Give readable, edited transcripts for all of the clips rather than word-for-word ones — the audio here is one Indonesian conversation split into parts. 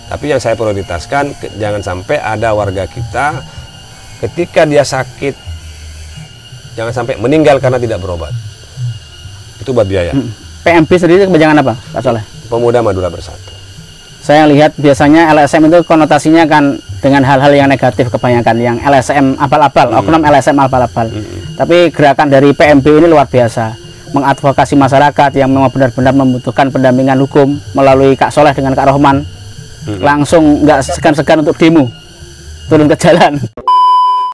Tapi yang saya prioritaskan, jangan sampai ada warga kita ketika dia sakit, jangan sampai meninggal karena tidak berobat. Itu buat biaya. PMB sendiri kepanjangan apa, Pak Soleh? Pemuda Madura Bersatu. Saya lihat biasanya LSM itu konotasinya kan dengan hal-hal yang negatif kebanyakan, yang LSM abal-abal, oknum LSM abal-abal. Tapi gerakan dari PMB ini luar biasa, mengadvokasi masyarakat yang memang benar-benar membutuhkan pendampingan hukum melalui Kak Soleh dengan Kak Rohman. Langsung nggak segan-segan untuk demo, turun ke jalan.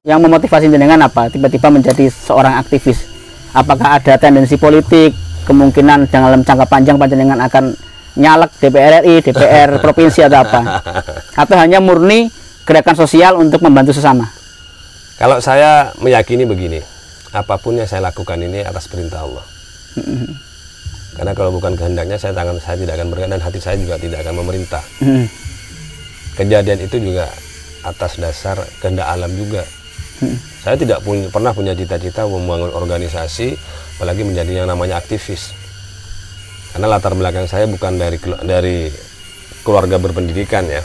Yang memotivasi jenengan apa? Tiba-tiba menjadi seorang aktivis. Apakah ada tendensi politik, kemungkinan dalam jangka panjang panjenengan akan nyalek DPR RI, DPR provinsi atau apa? Atau hanya murni gerakan sosial untuk membantu sesama? Kalau saya meyakini begini, apapun yang saya lakukan ini atas perintah Allah. Karena kalau bukan kehendaknya, saya tidak akan bergerak, dan hati saya juga tidak akan memerintah. Kejadian itu juga atas dasar kehendak alam juga. Saya tidak pernah punya cita-cita membangun organisasi, apalagi menjadi yang namanya aktivis. Karena latar belakang saya bukan dari keluarga berpendidikan ya.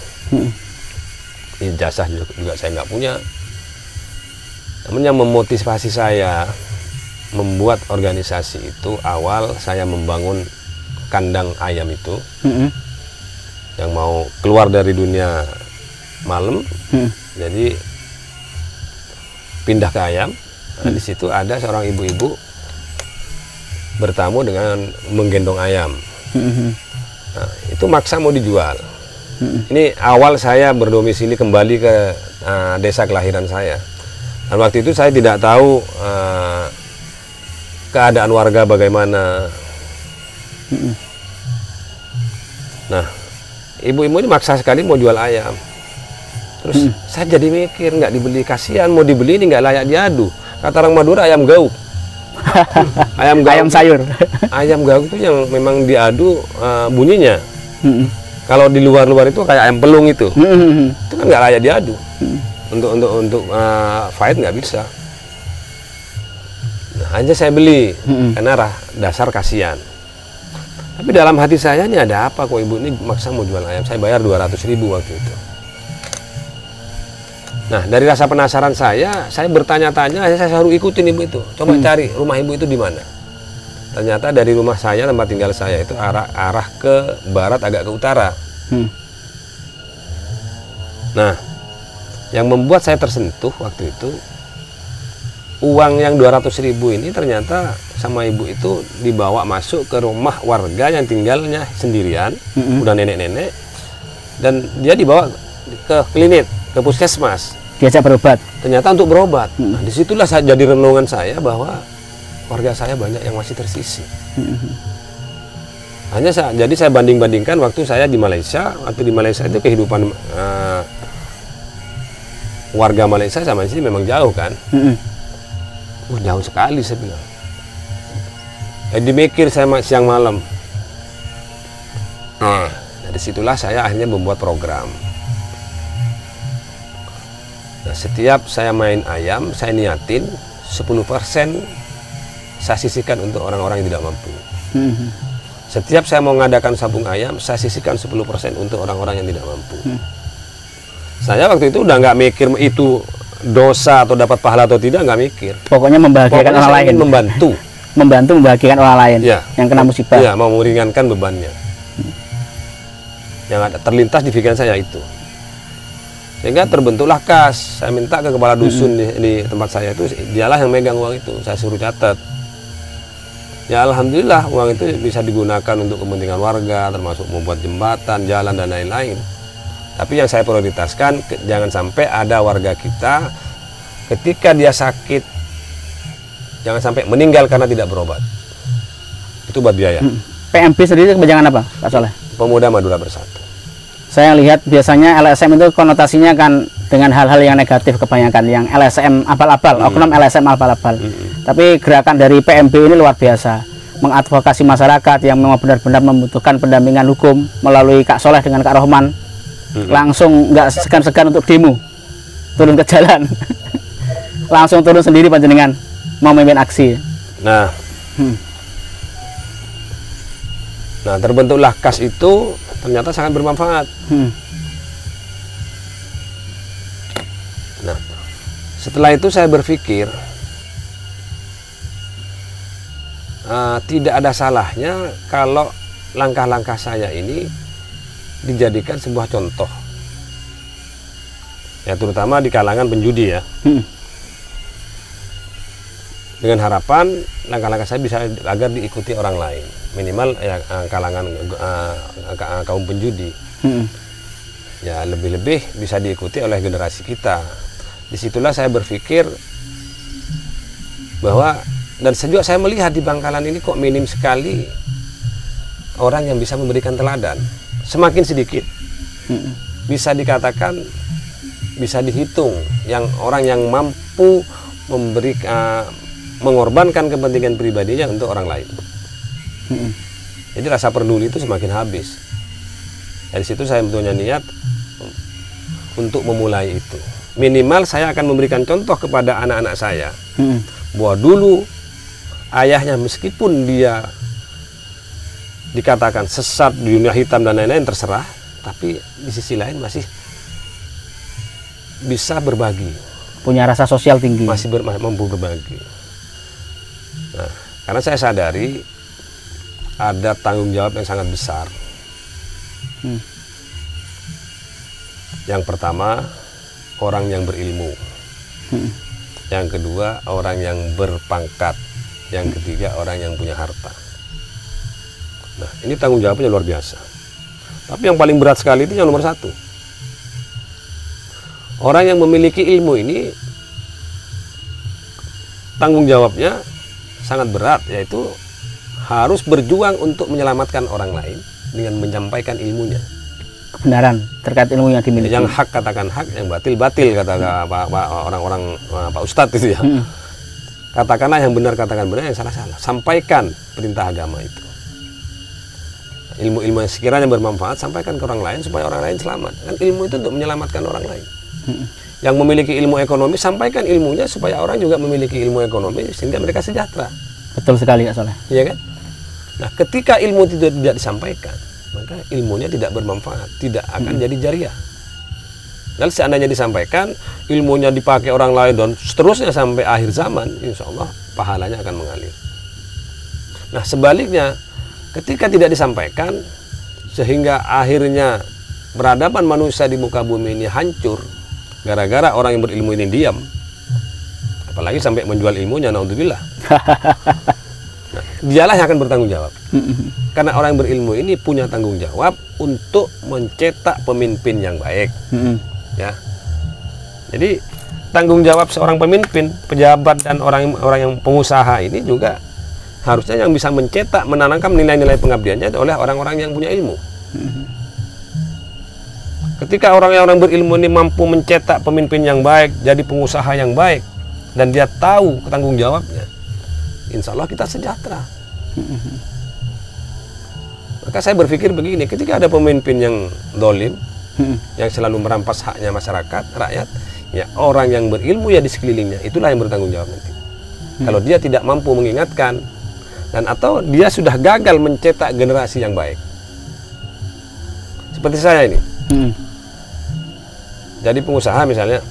Ijazah juga saya nggak punya. Namun yang memotivasi saya membuat organisasi itu, awal saya membangun kandang ayam itu, yang mau keluar dari dunia malam, jadi pindah ke ayam. Nah, di situ ada seorang ibu-ibu bertamu dengan menggendong ayam. Nah, itu maksa mau dijual. Ini awal saya berdomisili kembali ke desa kelahiran saya. Dan waktu itu saya tidak tahu keadaan warga bagaimana. Nah, ibu-ibu ini maksa sekali mau jual ayam. Terus saya jadi mikir, nggak dibeli, kasihan, mau dibeli ini nggak layak diadu. Kata orang Madura, ayam gauk. Ayam gauk, ayam sayur. Ayam gauk itu yang memang diadu bunyinya. Kalau di luar-luar itu kayak ayam pelung itu. Itu kan nggak layak diadu. Untuk fight nggak bisa. Nah, aja saya beli karena dasar kasihan. Tapi dalam hati saya, ini ada apa kok ibu ini maksa mau jual ayam? Saya bayar 200.000 waktu itu. Nah, dari rasa penasaran saya bertanya-tanya, saya selalu ikutin ibu itu. Coba cari rumah ibu itu di mana. Ternyata dari rumah saya, tempat tinggal saya itu arah ke barat, agak ke utara. Nah, yang membuat saya tersentuh waktu itu, uang yang 200.000 ini ternyata sama ibu itu dibawa masuk ke rumah warga yang tinggalnya sendirian, udah nenek-nenek, dan dia dibawa ke klinik, ke puskesmas. Diajak berobat. Ternyata untuk berobat. Nah, disitulah jadi renungan saya bahwa warga saya banyak yang masih tersisih. Jadi saya banding-bandingkan waktu saya di Malaysia. Waktu di Malaysia itu kehidupan warga Malaysia sama sini memang jauh kan. Jauh sekali saya bilang. Jadi mikir saya siang malam. Nah, dari situlah saya akhirnya membuat program. Nah, setiap saya main ayam, saya niatin 10% saya sisihkan untuk orang-orang yang tidak mampu. Setiap saya mau mengadakan sabung ayam, saya sisihkan 10% untuk orang-orang yang tidak mampu. Saya waktu itu udah nggak mikir itu dosa atau dapat pahala atau tidak, nggak mikir. Pokoknya membahagiakan orang lain. Membantu. Membantu membahagiakan orang lain ya, yang kena musibah. Iya, mau meringankan bebannya. Yang ada terlintas di pikiran saya itu. Sehingga terbentuklah kas. Saya minta ke kepala dusun di tempat saya itu, dialah yang megang uang itu. Saya suruh catat. Ya alhamdulillah uang itu bisa digunakan untuk kepentingan warga, termasuk membuat jembatan, jalan dan lain-lain. Tapi yang saya prioritaskan, jangan sampai ada warga kita ketika dia sakit, jangan sampai meninggal karena tidak berobat. Itu buat biaya. PMB sendiri kepanjangan apa, Pak Soleh? Pemuda Madura Bersatu. Saya lihat biasanya LSM itu konotasinya kan dengan hal-hal yang negatif kebanyakan, yang LSM abal-abal, oknum LSM abal-abal. Tapi gerakan dari PMB ini luar biasa, mengadvokasi masyarakat yang memang benar-benar membutuhkan pendampingan hukum melalui Kak Soleh dengan Kak Rohman. Langsung nggak segan-segan untuk demo, turun ke jalan. Langsung turun sendiri panjenengan mau memimpin aksi. Nah, terbentuklah kas itu ternyata sangat bermanfaat. Nah, setelah itu saya berpikir tidak ada salahnya kalau langkah-langkah saya ini dijadikan sebuah contoh, ya terutama di kalangan penjudi ya. Dengan harapan langkah-langkah saya bisa agar diikuti orang lain, minimal ya kalangan kaum penjudi. Ya lebih-lebih bisa diikuti oleh generasi kita. Disitulah saya berpikir bahwa, dan juga saya melihat di Bangkalan ini kok minim sekali orang yang bisa memberikan teladan. Semakin sedikit, bisa dikatakan, bisa dihitung yang orang yang mampu memberi, mengorbankan kepentingan pribadinya untuk orang lain. Jadi rasa peduli itu semakin habis. Dari situ saya punya niat untuk memulai itu. Minimal saya akan memberikan contoh kepada anak-anak saya bahwa dulu ayahnya meskipun dia dikatakan sesat, di dunia hitam dan lain-lain terserah, tapi di sisi lain masih bisa berbagi, punya rasa sosial tinggi, masih mampu berbagi. Nah, karena saya sadari ada tanggung jawab yang sangat besar. Yang pertama, orang yang berilmu. Yang kedua, orang yang berpangkat. Yang ketiga, orang yang punya harta. Nah, ini tanggung jawabnya luar biasa. Tapi yang paling berat sekali itu yang nomor satu. Orang yang memiliki ilmu ini tanggung jawabnya sangat berat, yaitu harus berjuang untuk menyelamatkan orang lain dengan menyampaikan ilmunya. Kebenaran terkait ilmu yang dimiliki. Yang hak katakan hak, yang batil batil, kata orang-orang Pak Ustadz itu ya. Katakanlah yang benar, katakan benar, yang salah salah. Sampaikan perintah agama itu. Ilmu-ilmu yang sekiranya bermanfaat sampaikan ke orang lain supaya orang lain selamat. Kan ilmu itu untuk menyelamatkan orang lain. Yang memiliki ilmu ekonomi sampaikan ilmunya supaya orang juga memiliki ilmu ekonomi sehingga mereka sejahtera. Betul sekali Kak Soleh. Iya kan? Nah, ketika ilmu itu tidak disampaikan, maka ilmunya tidak bermanfaat, tidak akan jadi jariah. Dan seandainya disampaikan, ilmunya dipakai orang lain dan seterusnya sampai akhir zaman, insya Allah pahalanya akan mengalir. Nah, sebaliknya, ketika tidak disampaikan, sehingga akhirnya peradaban manusia di muka bumi ini hancur, gara-gara orang yang berilmu ini diam, apalagi sampai menjual ilmunya, naudzubillah. Nah, dialah yang akan bertanggung jawab. Karena orang yang berilmu ini punya tanggung jawab untuk mencetak pemimpin yang baik. Ya. Jadi tanggung jawab seorang pemimpin, pejabat dan orang yang pengusaha ini juga harusnya yang bisa mencetak, menanamkan nilai-nilai pengabdiannya oleh orang-orang yang punya ilmu. Ketika orang-orang berilmu ini mampu mencetak pemimpin yang baik, jadi pengusaha yang baik, dan dia tahu tanggung jawabnya, insya Allah kita sejahtera. Maka saya berpikir begini, ketika ada pemimpin yang dolim, yang selalu merampas haknya masyarakat, rakyat, ya orang yang berilmu ya di sekelilingnya, itulah yang bertanggung jawab nanti. Kalau dia tidak mampu mengingatkan, dan atau dia sudah gagal mencetak generasi yang baik. Seperti saya ini. Jadi pengusaha misalnya,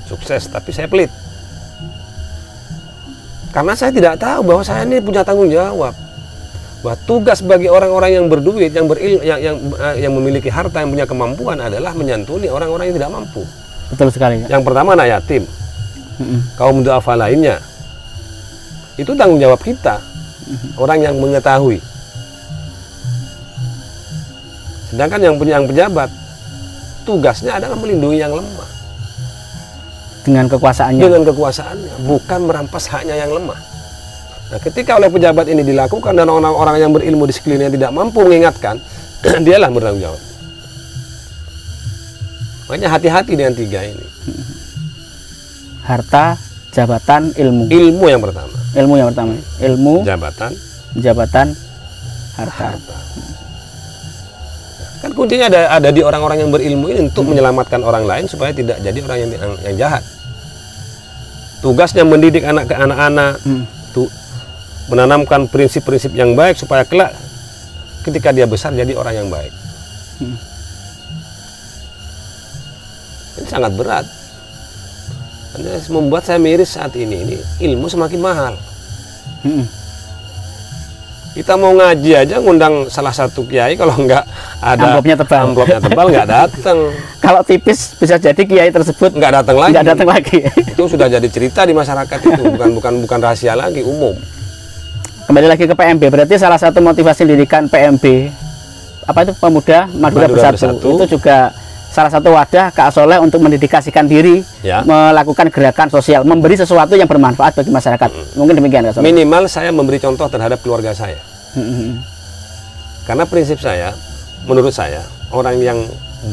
sukses, tapi saya pelit. Karena saya tidak tahu bahwa saya ini punya tanggung jawab. Bahwa tugas bagi orang-orang yang berduit, yang memiliki harta, yang punya kemampuan adalah menyantuni orang-orang yang tidak mampu. Betul sekali. Yang pertama anak yatim, kaum duafa lainnya. Itu tanggung jawab kita, orang yang mengetahui. Sedangkan yang pejabat, tugasnya adalah melindungi yang lemah. Dengan kekuasaannya. Dengan kekuasaannya, bukan merampas haknya yang lemah. Nah, ketika oleh pejabat ini dilakukan dan orang-orang yang berilmu di sekelilingnya tidak mampu mengingatkan, dialah bertanggung jawab. Makanya hati-hati dengan tiga ini. Harta, jabatan, ilmu. Ilmu yang pertama. Ilmu yang pertama. Ilmu, jabatan, harta. Kan kuncinya ada di orang-orang yang berilmu ini untuk menyelamatkan orang lain supaya tidak jadi orang yang jahat. Tugasnya mendidik anak-anak, menanamkan prinsip-prinsip yang baik supaya kelak ketika dia besar jadi orang yang baik. Ini sangat berat. Hanya membuat saya miris saat ini ilmu semakin mahal. Kita mau ngaji aja ngundang salah satu kiai, kalau nggak ada amplopnya tebal nggak datang. Kalau tipis bisa jadi kiai tersebut nggak datang lagi. Nggak datang lagi. Itu sudah jadi cerita di masyarakat itu, bukan rahasia lagi, umum. Kembali lagi ke PMB, berarti salah satu motivasi didikan PMB apa itu Pemuda Madura Bersatu. Itu juga salah satu wadah Kak Soleh untuk mendedikasikan diri, ya, melakukan gerakan sosial, memberi sesuatu yang bermanfaat bagi masyarakat. Mungkin demikian Kak Soleh. Minimal saya memberi contoh terhadap keluarga saya. Karena prinsip saya, menurut saya, orang yang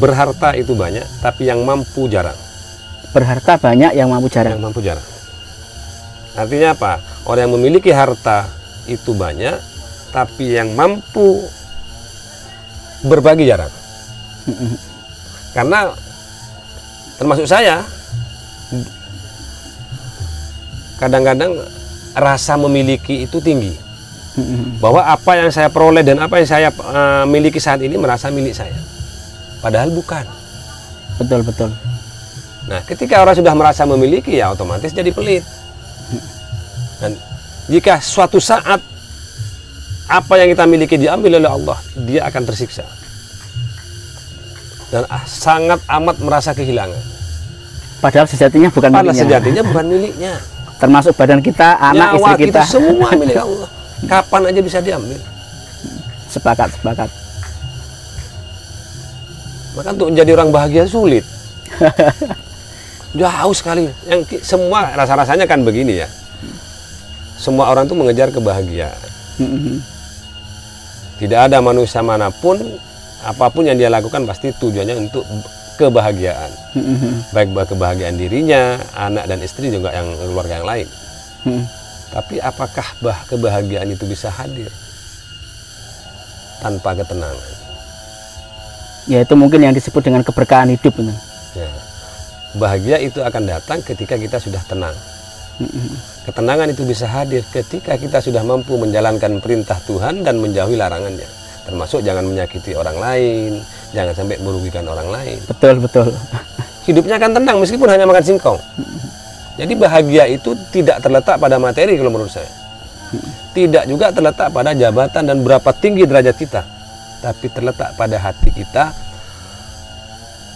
berharta itu banyak, tapi yang mampu jarang. Berharta banyak, yang mampu jarang. Yang mampu jarang. Artinya apa? Orang yang memiliki harta itu banyak, tapi yang mampu berbagi jarang. Karena termasuk saya, kadang-kadang rasa memiliki itu tinggi, bahwa apa yang saya peroleh dan apa yang saya miliki saat ini merasa milik saya, padahal bukan. Betul. Nah, ketika orang sudah merasa memiliki, ya otomatis jadi pelit. Dan jika suatu saat apa yang kita miliki diambil oleh Allah, dia akan tersiksa dan sangat amat merasa kehilangan. Padahal sejatinya bukan miliknya. Termasuk badan kita, anak, nyawa istri kita, semua milik Allah. Kapan aja bisa diambil. Sepakat. Maka untuk menjadi orang bahagia sulit. Jauh sekali. Yang semua rasa-rasanya kan begini ya. Semua orang tuh mengejar kebahagiaan. Tidak ada manusia manapun, apapun yang dia lakukan pasti tujuannya untuk kebahagiaan. Baik kebahagiaan dirinya, anak dan istri, juga yang keluarga yang lain. Tapi apakah kebahagiaan itu bisa hadir tanpa ketenangan? Ya, itu mungkin yang disebut dengan keberkahan hidup. Ya. Bahagia itu akan datang ketika kita sudah tenang. Ketenangan itu bisa hadir ketika kita sudah mampu menjalankan perintah Tuhan dan menjauhi larangannya. Termasuk jangan menyakiti orang lain, jangan sampai merugikan orang lain. Betul. Hidupnya akan tenang meskipun hanya makan singkong. Jadi bahagia itu tidak terletak pada materi kalau menurut saya. Tidak juga terletak pada jabatan dan berapa tinggi derajat kita. Tapi terletak pada hati kita.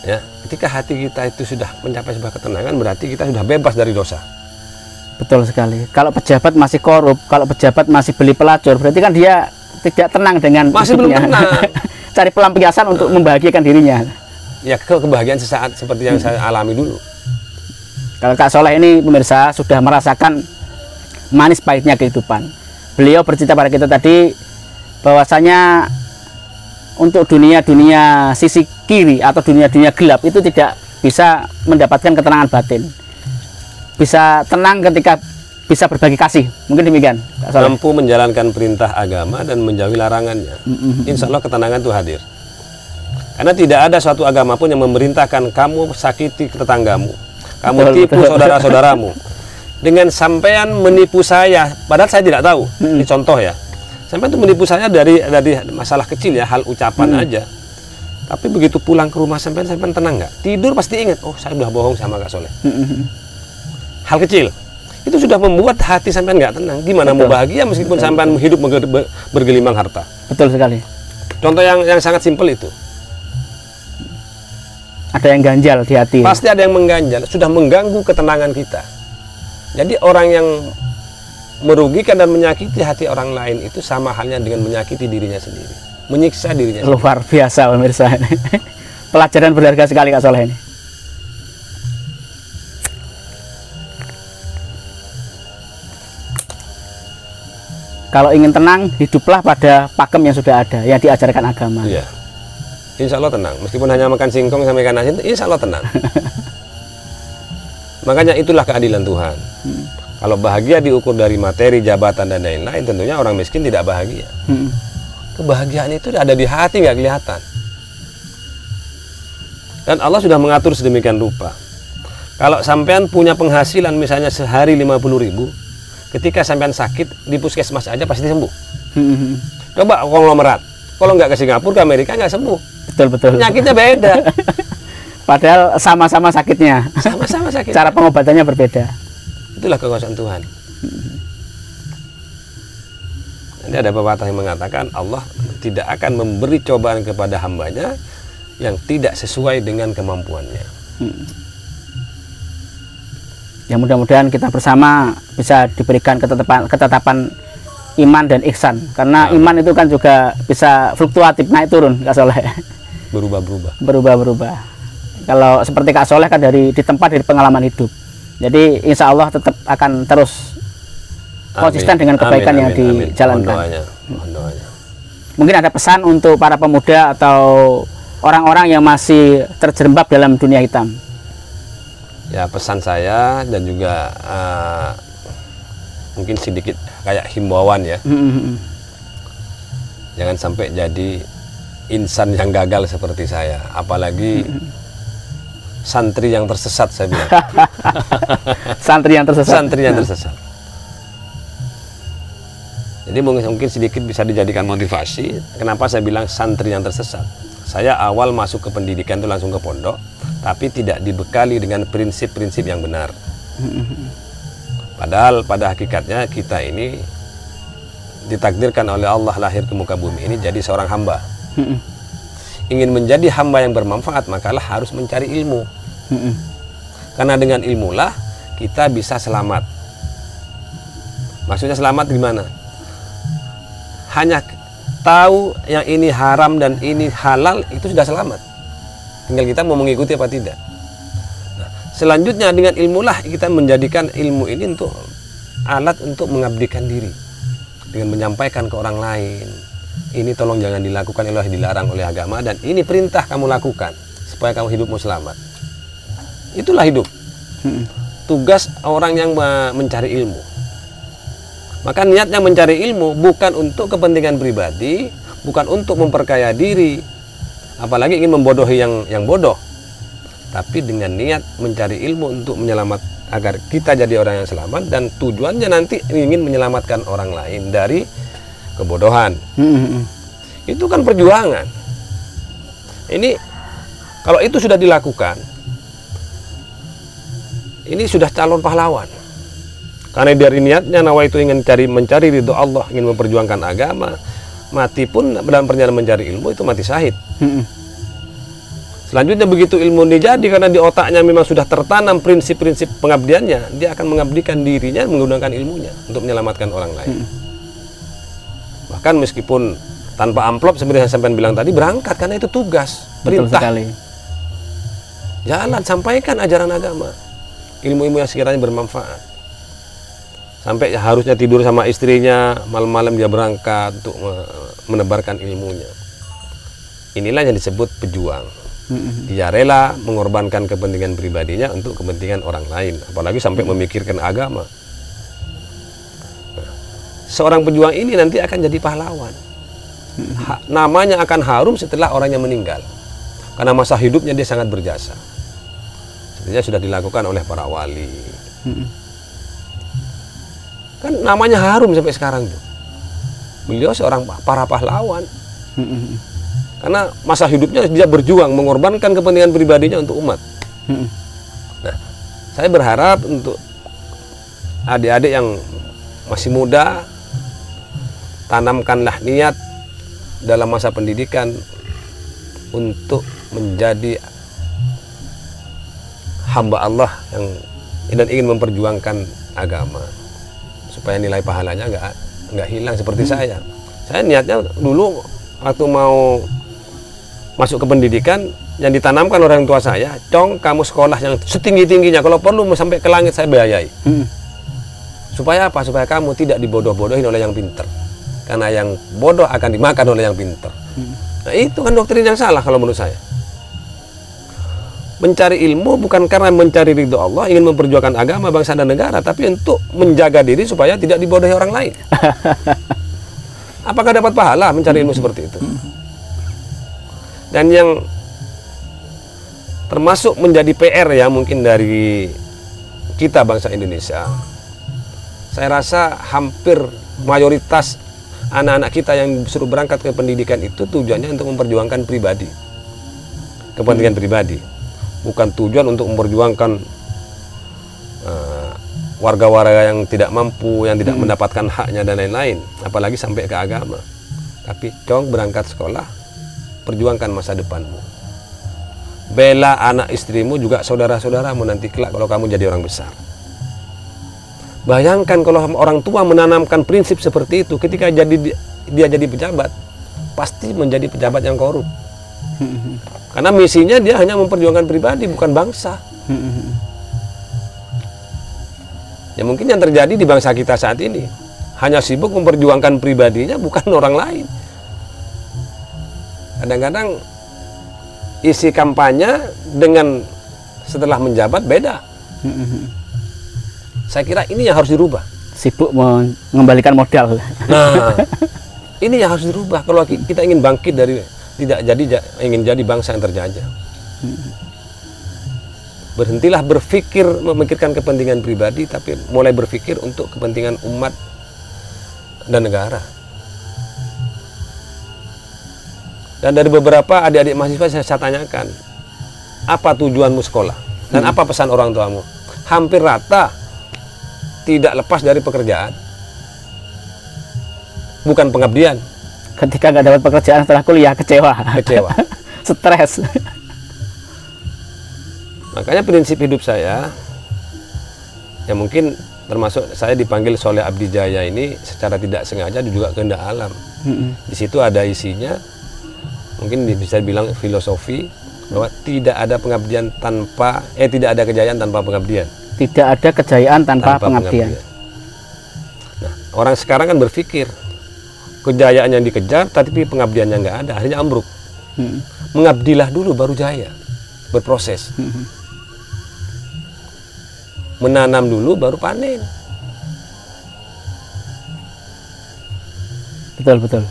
Ya, ketika hati kita itu sudah mencapai sebuah ketenangan, berarti kita sudah bebas dari dosa. Betul sekali. Kalau pejabat masih korup, kalau pejabat masih beli pelacur, berarti kan dia tidak tenang dengan masih hidupnya. Belum tenang. Cari pelampiasan untuk membahagiakan dirinya. Ya, kebahagiaan sesaat seperti yang saya alami dulu. Kalau Kak Soleh ini pemirsa sudah merasakan manis pahitnya kehidupan. Beliau bercerita pada kita tadi bahwasanya untuk dunia sisi kiri atau dunia gelap itu tidak bisa mendapatkan ketenangan batin. Bisa tenang ketika bisa berbagi kasih. Mungkin demikian Kak Soleh. Mampu menjalankan perintah agama dan menjauhi larangannya. Insya Allah ketenangan itu hadir. Karena tidak ada suatu agama pun yang memerintahkan kamu sakiti tetanggamu, kamu tipu saudara-saudaramu. Dengan sampean menipu saya, padahal saya tidak tahu. Ini contoh ya. Sampean itu menipu saya dari masalah kecil ya, hal ucapan aja. Tapi begitu pulang ke rumah sampean tenang nggak? Tidur pasti ingat, oh saya udah bohong sama Kak Soleh. Hal kecil itu sudah membuat hati sampean nggak tenang. Gimana mau bahagia meskipun sampean hidup bergelimang harta? Betul sekali. Contoh yang sangat simpel itu. Ada yang ganjal di hati. Pasti ada yang mengganjal, sudah mengganggu ketenangan kita. Jadi orang yang merugikan dan menyakiti hati orang lain itu sama halnya dengan menyakiti dirinya sendiri, menyiksa dirinya sendiri. Luar biasa pemirsa. Pelajaran berharga sekali Kak Soleh ini. Kalau ingin tenang, hiduplah pada pakem yang sudah ada, yang diajarkan agama. Iya. Insya Allah tenang, meskipun hanya makan singkong sama ikan asin, insya Allah tenang. Makanya itulah keadilan Tuhan. Kalau bahagia diukur dari materi, jabatan, dan lain-lain, tentunya orang miskin tidak bahagia. Kebahagiaan itu ada di hati, nggak kelihatan. Dan Allah sudah mengatur sedemikian rupa. Kalau sampean punya penghasilan misalnya sehari 50.000, ketika sampean sakit di puskesmas aja pasti sembuh. Coba konglomerat, kalau nggak ke Singapura, ke Amerika nggak sembuh. Betul. Penyakitnya beda. Padahal sama-sama sakitnya. Sama-sama sakit. Cara pengobatannya berbeda. Itulah kekuasaan Tuhan. Nanti ada pepatah yang mengatakan Allah tidak akan memberi cobaan kepada hambanya yang tidak sesuai dengan kemampuannya. Ya mudah-mudahan kita bersama bisa diberikan ketetapan iman dan ihsan. Karena iman itu kan juga bisa fluktuatif, naik turun, Kak Soleh. Berubah-berubah. Berubah-berubah. Kalau seperti Kak Soleh kan dari pengalaman hidup. Jadi insya Allah tetap akan terus konsisten dengan kebaikan yang dijalankan. Mohon doanya. Mungkin ada pesan untuk para pemuda atau orang-orang yang masih terjerembab dalam dunia hitam. Ya, pesan saya dan juga mungkin sedikit kayak himbauan ya. Jangan sampai jadi insan yang gagal seperti saya, apalagi santri yang tersesat, saya bilang. Santri yang tersesat. Santri yang tersesat. Jadi mungkin sedikit bisa dijadikan motivasi. Kenapa saya bilang santri yang tersesat? Saya awal masuk ke pendidikan itu langsung ke pondok, tapi tidak dibekali dengan prinsip-prinsip yang benar. Padahal pada hakikatnya kita ini ditakdirkan oleh Allah lahir ke muka bumi ini jadi seorang hamba. Ingin menjadi hamba yang bermanfaat, makalah harus mencari ilmu. Karena dengan ilmulah kita bisa selamat. Maksudnya selamat gimana? Hanya tahu yang ini haram dan ini halal, itu sudah selamat. Tinggal kita mau mengikuti apa tidak. Nah, selanjutnya dengan ilmulah kita menjadikan ilmu ini untuk alat untuk mengabdikan diri. Dengan menyampaikan ke orang lain, ini tolong jangan dilakukan, ini dilarang oleh agama, dan ini perintah kamu lakukan supaya kamu hidupmu selamat. Itulah hidup. Tugas orang yang mencari ilmu. Maka niatnya mencari ilmu bukan untuk kepentingan pribadi, bukan untuk memperkaya diri, apalagi ingin membodohi yang bodoh, tapi dengan niat mencari ilmu untuk menyelamat, agar kita jadi orang yang selamat, dan tujuannya nanti ingin menyelamatkan orang lain dari kebodohan. Itu kan perjuangan. Ini kalau itu sudah dilakukan, ini sudah calon pahlawan. Karena dari niatnya nawaitu ingin mencari ridho Allah, ingin memperjuangkan agama, mati pun dalam perjalanan mencari ilmu itu mati syahid. Selanjutnya begitu ilmu ini jadi, karena di otaknya memang sudah tertanam prinsip-prinsip pengabdiannya, dia akan mengabdikan dirinya menggunakan ilmunya untuk menyelamatkan orang lain. Bahkan meskipun tanpa amplop seperti yang sampean bilang tadi, berangkat karena itu tugas, perintah. Betul sekali. Jalan, sampaikan ajaran agama, ilmu-ilmu yang sekiranya bermanfaat. Sampai harusnya tidur sama istrinya, malam-malam dia berangkat untuk menebarkan ilmunya. Inilah yang disebut pejuang. Dia rela mengorbankan kepentingan pribadinya untuk kepentingan orang lain, apalagi sampai memikirkan agama. Nah, seorang pejuang ini nanti akan jadi pahlawan. Namanya akan harum setelah orangnya meninggal, karena masa hidupnya dia sangat berjasa. Sepertinya sudah dilakukan oleh para wali. Kan namanya harum sampai sekarang tuh. Beliau seorang para pahlawan. Karena masa hidupnya dia berjuang mengorbankan kepentingan pribadinya untuk umat. Nah, saya berharap untuk adik-adik yang masih muda, tanamkanlah niat dalam masa pendidikan untuk menjadi hamba Allah yang ingin memperjuangkan agama, supaya nilai pahalanya nggak hilang seperti saya. Saya niatnya dulu waktu mau masuk ke pendidikan, yang ditanamkan orang tua saya, Cong, kamu sekolah yang setinggi-tingginya, kalau perlu sampai ke langit saya biayai. Supaya apa? Supaya kamu tidak dibodoh-bodohin oleh yang pinter. Karena yang bodoh akan dimakan oleh yang pinter. Nah, itu kan doktrin yang salah kalau menurut saya. Mencari ilmu bukan karena mencari ridho Allah, ingin memperjuangkan agama, bangsa dan negara, tapi untuk menjaga diri supaya tidak dibodohi orang lain. Apakah dapat pahala mencari ilmu seperti itu? Dan yang termasuk menjadi PR ya mungkin dari kita bangsa Indonesia, saya rasa hampir mayoritas anak-anak kita yang suruh berangkat ke pendidikan itu tujuannya untuk memperjuangkan pribadi, kepentingan pribadi. bukan tujuan untuk memperjuangkan warga-warga yang tidak mampu, yang tidak mendapatkan haknya dan lain-lain, apalagi sampai ke agama. Tapi cong berangkat sekolah, perjuangkan masa depanmu. Bela anak istrimu, juga saudara-saudaramu nanti kelak kalau kamu jadi orang besar. Bayangkan kalau orang tua menanamkan prinsip seperti itu, ketika dia jadi pejabat, pasti menjadi pejabat yang korup. Karena misinya dia hanya memperjuangkan pribadi, bukan bangsa. Ya mungkin yang terjadi di bangsa kita saat ini, hanya sibuk memperjuangkan pribadinya, bukan orang lain. Kadang-kadang isi kampanye dengan setelah menjabat beda. Saya kira ini yang harus dirubah. Sibuk mengembalikan modal. Nah, ini yang harus dirubah kalau kita ingin bangkit dari ingin jadi bangsa yang terjajah. Berhentilah memikirkan kepentingan pribadi, tapi mulai berpikir untuk kepentingan umat dan negara. Dan dari beberapa adik-adik mahasiswa saya tanyakan, apa tujuanmu sekolah? Dan apa pesan orang tuamu? Hampir rata tidak lepas dari pekerjaan, bukan pengabdian. Ketika nggak dapat pekerjaan setelah kuliah, kecewa. Stres. Makanya prinsip hidup saya, ya mungkin termasuk saya dipanggil Soleh Abdi Jaya ini secara tidak sengaja juga kehendak alam. Di situ ada isinya, mungkin bisa dibilang filosofi, bahwa tidak ada pengabdian tidak ada kejayaan tanpa pengabdian. Tidak ada kejayaan tanpa pengabdian. Nah, orang sekarang kan berpikir kejayaan yang dikejar, tapi pengabdiannya nggak ada, akhirnya ambruk. Mengabdilah dulu baru jaya, berproses. Menanam dulu baru panen. Betul.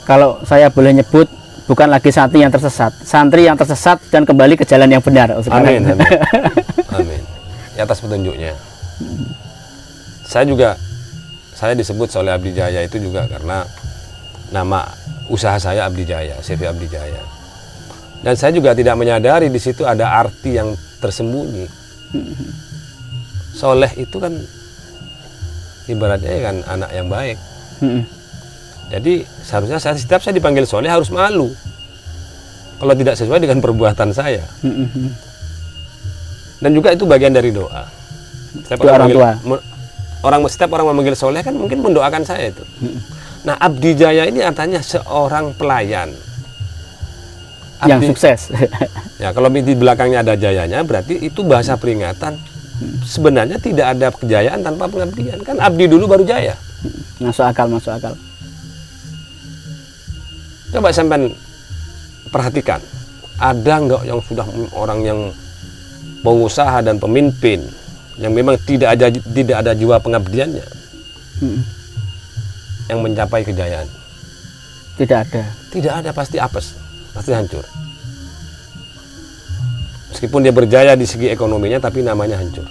Kalau saya boleh nyebut, bukan lagi santri yang tersesat dan kembali ke jalan yang benar. Amin. Amin. Di atas petunjuknya. Saya disebut Soleh Abdi Jaya itu juga karena nama usaha saya Abdi Jaya, CV Abdi Jaya. Dan saya juga tidak menyadari di situ ada arti yang tersembunyi. Soleh itu kan ibaratnya kan anak yang baik. Jadi seharusnya setiap saya dipanggil soleh harus malu kalau tidak sesuai dengan perbuatan saya. Dan juga itu bagian dari doa. Setiap orang memanggil soleh kan mungkin mendoakan saya itu. Nah, Abdi Jaya ini artinya seorang pelayan yang sukses. Ya, kalau di belakangnya ada jayanya, berarti itu bahasa peringatan. Sebenarnya tidak ada kejayaan tanpa pengabdian. Kan abdi dulu baru jaya. Masuk akal. Coba sampean perhatikan, ada nggak yang sudah orang yang pengusaha dan pemimpin yang memang tidak ada jiwa pengabdiannya yang mencapai kejayaan? Tidak ada, pasti apes, pasti hancur. Meskipun dia berjaya di segi ekonominya, tapi namanya hancur.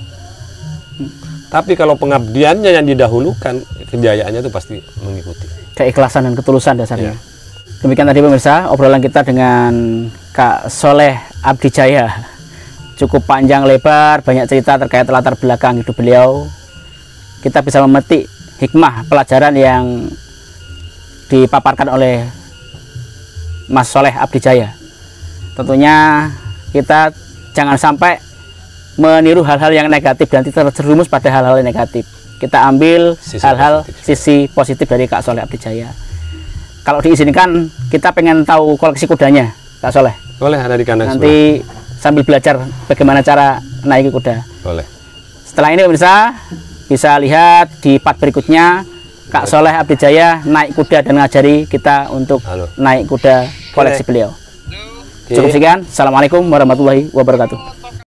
Tapi kalau pengabdiannya yang didahulukan, kejayaannya itu pasti mengikuti. Keikhlasan dan ketulusan dasarnya. Ya. Demikian tadi pemirsa obrolan kita dengan Kak Soleh Abdi Jaya. Cukup panjang lebar, banyak cerita terkait latar belakang hidup beliau. Kita bisa memetik hikmah pelajaran yang dipaparkan oleh Mas Soleh Abdi Jaya. Tentunya kita jangan sampai meniru hal-hal yang negatif dan terjerumus pada hal-hal yang negatif. Kita ambil sisi positif dari Kak Soleh Abdi Jaya. Kalau diizinkan, kita pengen tahu koleksi kudanya, Kak Soleh. Boleh, ada di kandang. Nanti sambil belajar bagaimana cara naiki kuda. Boleh. Setelah ini pemirsa bisa lihat di part berikutnya Kak Soleh Abdi Jaya naik kuda dan ngajari kita untuk naik kuda koleksi beliau. Cukup sekian. Assalamualaikum warahmatullahi wabarakatuh.